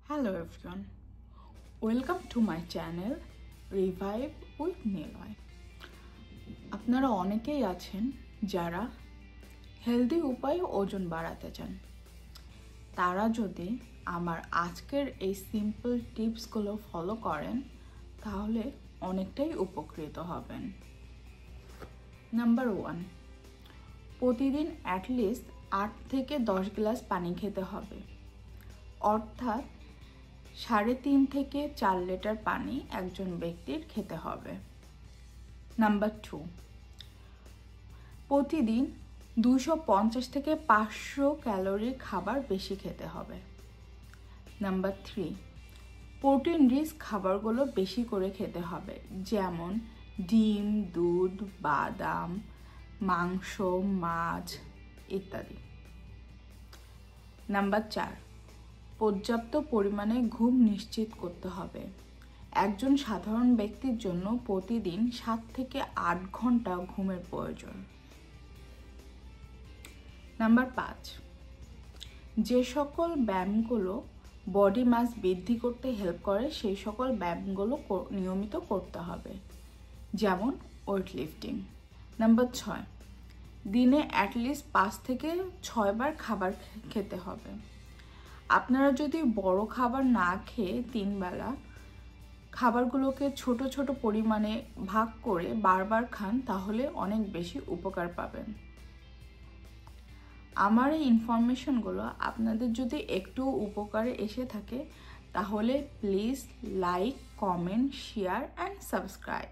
Hello everyone, welcome to my channel Revive with Niloy. আপনারা অনেকেই আছেন যারা হেলদি উপায়ে ওজন বাড়াতে চান। তারা যদি আমার আজকের এই সিম্পল টিপসগুলো ফলো করেন তাহলে অনেকটাই উপকৃত হবেন। নাম্বার 1, প্রতিদিন অ্যাটলিস্ট 8 থেকে 10 গ্লাস পানি খেতে হবে, অর্থাৎ 3.5 থেকে 4 লিটার পানি একজন ব্যক্তির খেতে হবে। নাম্বার 2, প্রতিদিন 250 থেকে 500 ক্যালোরির খাবার বেশি খেতে হবে। নাম্বার 3, প্রোটিন রিচ খাবারগুলো বেশি করে খেতে হবে, যেমন ডিম, দুধ, বাদাম, মাংস, মাছ ইত্যাদি। নাম্বার 4, পর্যাপ্ত পরিমাণে ঘুম নিশ্চিত করতে হবে। একজন সাধারণ ব্যক্তির জন্য প্রতিদিন 7 থেকে 8 ঘন্টা ঘুমের প্রয়োজন। নাম্বার 5, যে সকল ব্যায়ামগুলো বডি মাস বৃদ্ধি করতে হেল্প করে সেই সকল ব্যায়ামগুলো নিয়মিত করতে হবে, যেমন ওয়েট লিফটিং। নাম্বার 6, দিনে অ্যাটলিস্ট 5 থেকে 6 বার খাবার খেতে হবে। আপনারা যদি বড় খাবার না খেয়ে 3 বেলা খাবারগুলোকে ছোট ছোট পরিমাণে ভাগ করে বারবার খান তাহলে অনেক বেশি উপকার পাবেন। আমার এই ইনফরমেশনগুলো আপনাদের যদি একটু উপকারে এসে থাকে তাহলে please like, comment, share and subscribe.